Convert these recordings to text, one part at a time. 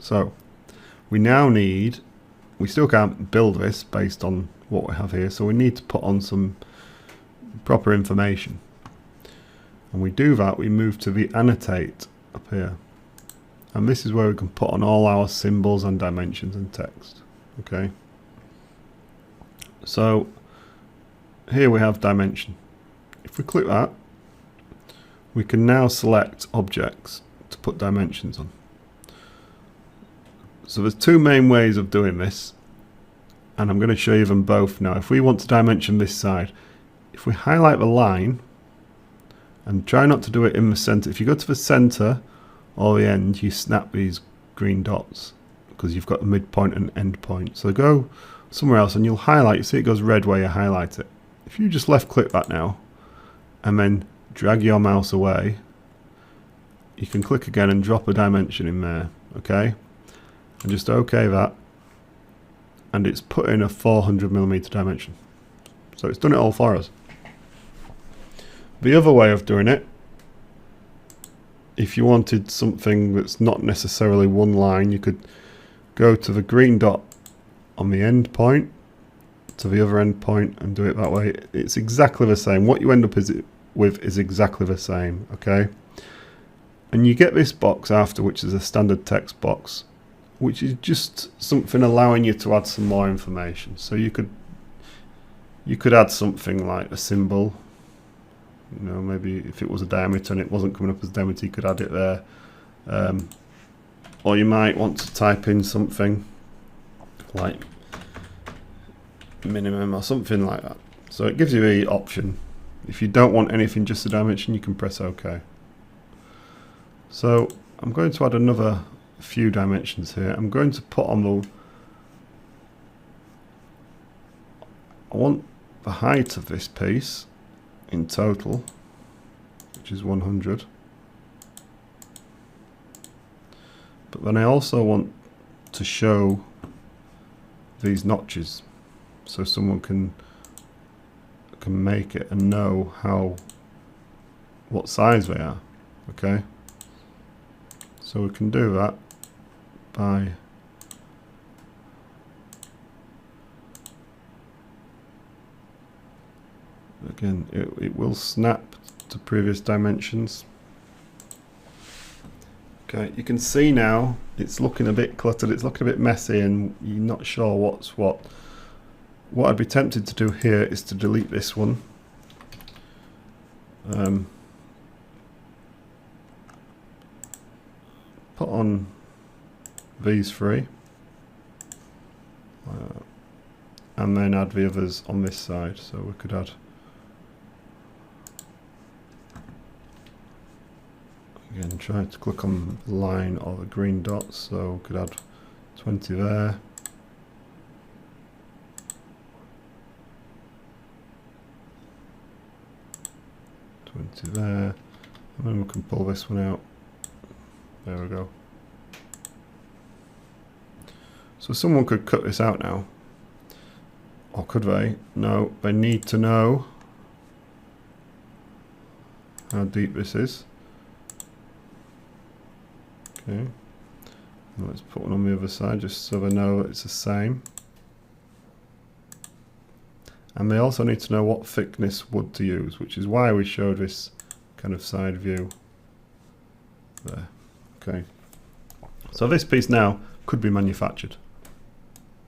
So we now need, we still can't build this based on what we have here, so we need to put on some proper information. And we do that, we move to the annotate up here. And this is where we can put on all our symbols and dimensions and text. Okay. So here we have dimension. If we click that, we can now select objects to put dimensions on. So there's two main ways of doing this, and I'm going to show you them both now. If we want to dimension this side, if we highlight the line and try not to do it in the center, if you go to the center or the end, you snap these green dots because you've got a midpoint and end point. So go somewhere else and you'll highlight, you see it goes red where you highlight it. If you just left click that now and then drag your mouse away, you can click again and drop a dimension in there, okay? And just OK that, and it's put in a 400mm dimension. So it's done it all for us. The other way of doing it, if you wanted something that's not necessarily one line, you could go to the green dot on the end point to the other end point and do it that way. It's exactly the same. What you end up with is exactly the same, okay? And you get this box after, which is a standard text box, which is just something allowing you to add some more information. So you could add something like a symbol. You know, maybe if it was a diameter and it wasn't coming up as diameter, you could add it there. Or you might want to type in something like minimum or something like that. So it gives you the option. If you don't want anything, just a dimension, you can press OK. So I'm going to add another few dimensions here. I'm going to put on the, I want the height of this piece in total, which is 100. But then I also want to show these notches so someone can make it and know what size they are. Okay, so we can do that by again, it will snap to previous dimensions. Okay, you can see now it's looking a bit cluttered, it's looking a bit messy, and you're not sure what's what. What I'd be tempted to do here is to delete this one. Put on these three. And then add the others on this side. So we could add, again, try to click on the line or the green dots, so we could add 20 there. There, and then we can pull this one out. There we go. So someone could cut this out now, or could they? No, they need to know how deep this is. Okay, and let's put one on the other side just so they know that it's the same. And they also need to know what thickness wood to use, which is why we showed this kind of side view there. Okay, so this piece now could be manufactured.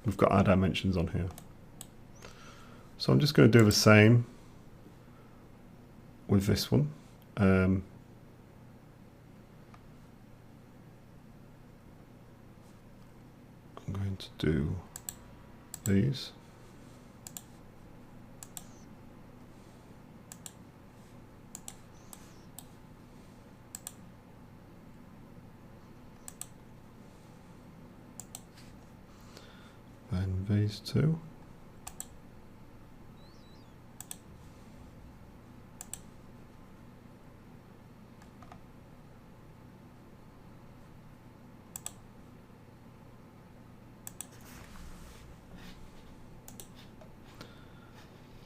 We've got our dimensions on here. So I'm just going to do the same with this one. I'm going to do these. And these two.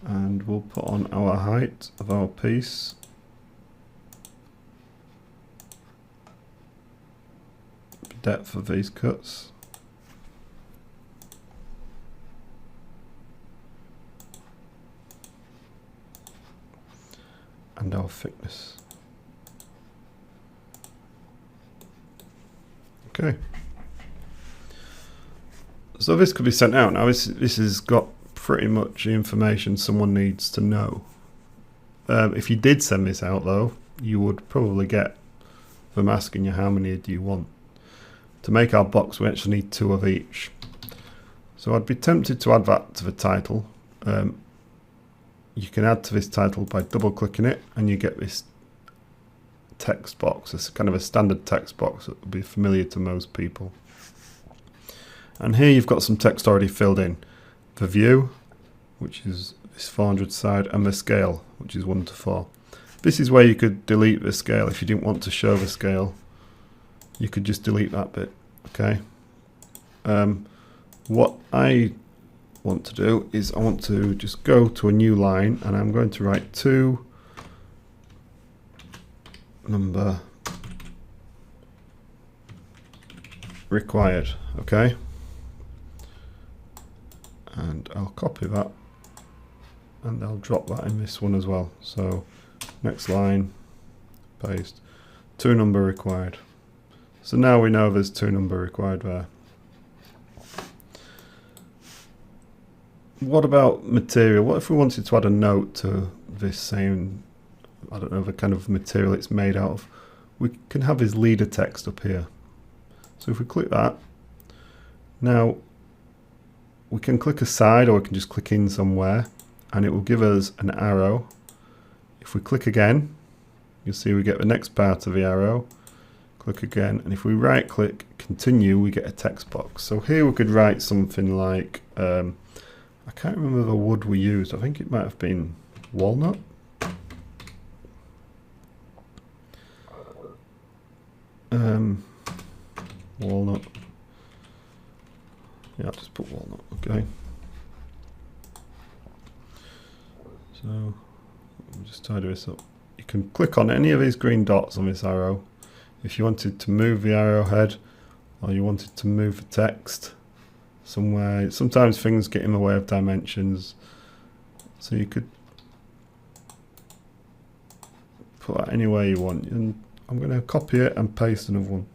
And we'll put on our height of our piece. depth of these cuts. And our thickness. Okay. So this could be sent out now. This has got pretty much the information someone needs to know. If you did send this out though, you would probably get them asking you how many do you want. To make our box, we actually need 2 of each. So I'd be tempted to add that to the title. You can add to this title by double clicking it and you get this text box. It's kind of a standard text box that will be familiar to most people. And here you've got some text already filled in. The view, which is this 400 side, and the scale, which is 1 to 4. This is where you could delete the scale. If you didn't want to show the scale, you could just delete that bit. Okay. What I want to do is I want to just go to a new line and I'm going to write 2 number required. Okay. And I'll copy that and I'll drop that in this one as well. So next line, paste, 2 number required. So now we know there's 2 number required there. What about material? What if we wanted to add a note to this same, I don't know, the kind of material it's made out of? We can have his leader text up here. So if we click that, now we can click aside or we can just click in somewhere and it will give us an arrow. If we click again, you'll see we get the next part of the arrow. Click again, and if we right click continue, we get a text box. So here we could write something like, I can't remember the wood we used. I think it might have been walnut. Walnut. Yeah, I'll just put walnut. Okay. So let me just tidy this up. You can click on any of these green dots on this arrow if you wanted to move the arrowhead or you wanted to move the text somewhere. Sometimes things get in the way of dimensions, so you could put that anywhere you want. And I'm going to copy it and paste another one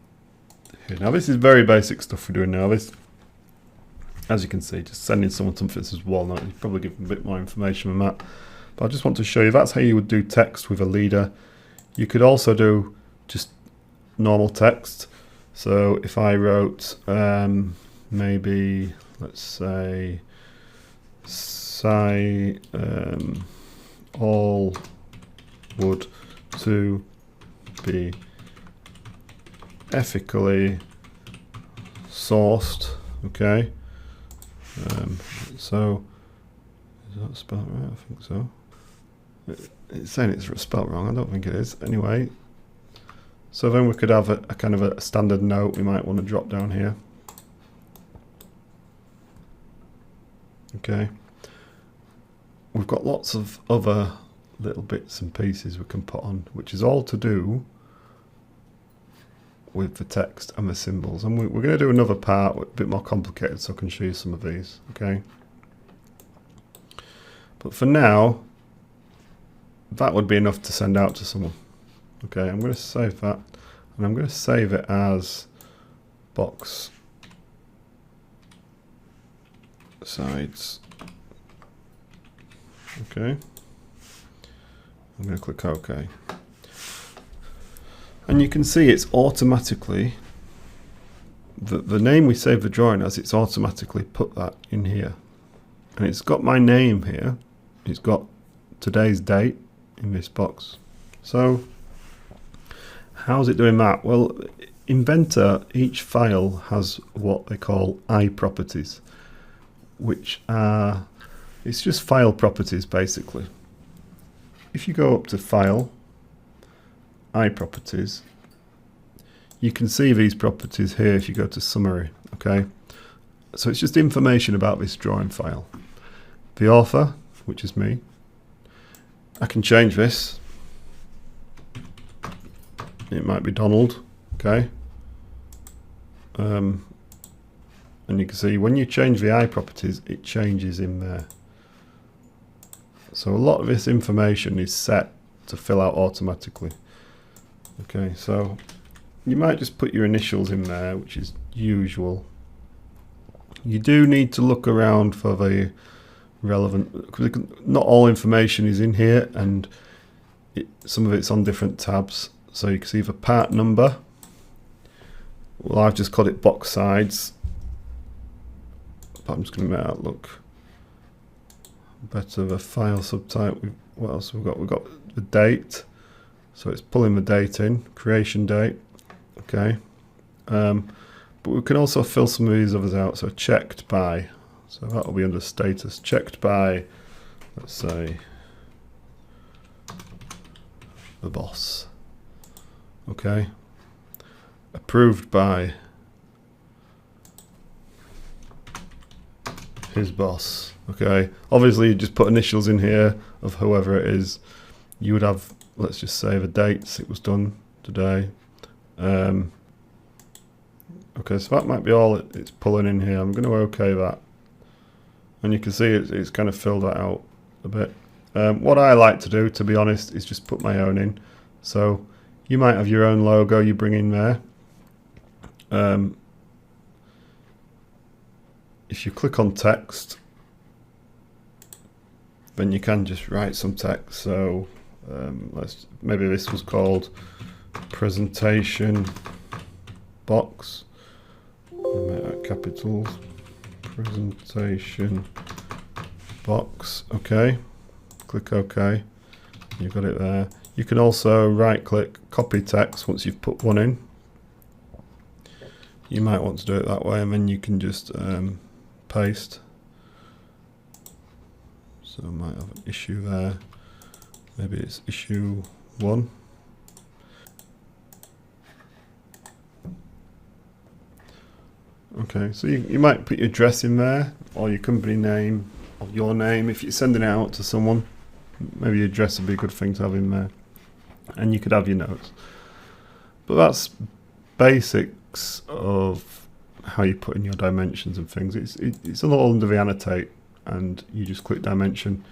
here. Now this is very basic stuff we're doing now. This, as you can see, just sending someone something that says walnut, you probably give them a bit more information than that. But I just want to show you that's how you would do text with a leader. You could also do just normal text. So if I wrote maybe, let's say, all wood to be ethically sourced. Okay. So is that spelled right? I think so. It's saying it's spelled wrong. I don't think it is. Anyway, so then we could have a kind of a standard note we might want to drop down here. Okay. We've got lots of other little bits and pieces we can put on, which is all to do with the text and the symbols. And we're going to do another part a bit more complicated, so I can show you some of these. Okay. But for now, that would be enough to send out to someone. Okay, I'm going to save that, and I'm going to save it as box sides. Okay, I'm going to click OK. And you can see it's automatically, the name we save the drawing as, it's automatically put that in here. And it's got my name here. It's got today's date in this box. So how's it doing that? Well, Inventor, each file has what they call iProperties, which are, it's just file properties basically. If you go up to File, iProperties, you can see these properties here if you go to Summary. Okay, so it's just information about this drawing file. The author, which is me, I can change this. It might be Donald. Okay, And you can see when you change the eye properties, it changes in there. So a lot of this information is set to fill out automatically. Okay, so you might just put your initials in there, which is usual. You do need to look around for the relevant, because not all information is in here, and some of it's on different tabs. So you can see the part number. Well, I've just called it box sides, but I'm just going to make that look better. The file subtype. What else have we got? We've got the date, so it's pulling the date in, creation date. Okay, but we can also fill some of these others out. So checked by, so that will be under status. Checked by, let's say, the boss. Okay, approved by his boss. Okay, obviously you just put initials in here of whoever it is. You would have, let's just say, the dates it was done today. Okay, so that might be all it's pulling in here. I'm going to OK that, and you can see it's kind of filled that out a bit. What I like to do, to be honest, is just put my own in. So you might have your own logo you bring in there. If you click on text, then you can just write some text. So maybe this was called presentation box. Make that capitals. Presentation box. Okay. Click OK. You've got it there. You can also right click, copy text once you've put one in. You might want to do it that way, and then you can just paste. So I might have an issue there. Maybe it's issue 1. Okay, so you might put your address in there, or your company name, or your name if you're sending it out to someone. Maybe your address would be a good thing to have in there. And you could have your notes. But that's basics of how you put in your dimensions and things. It's a lot under the annotate, and you just click dimension.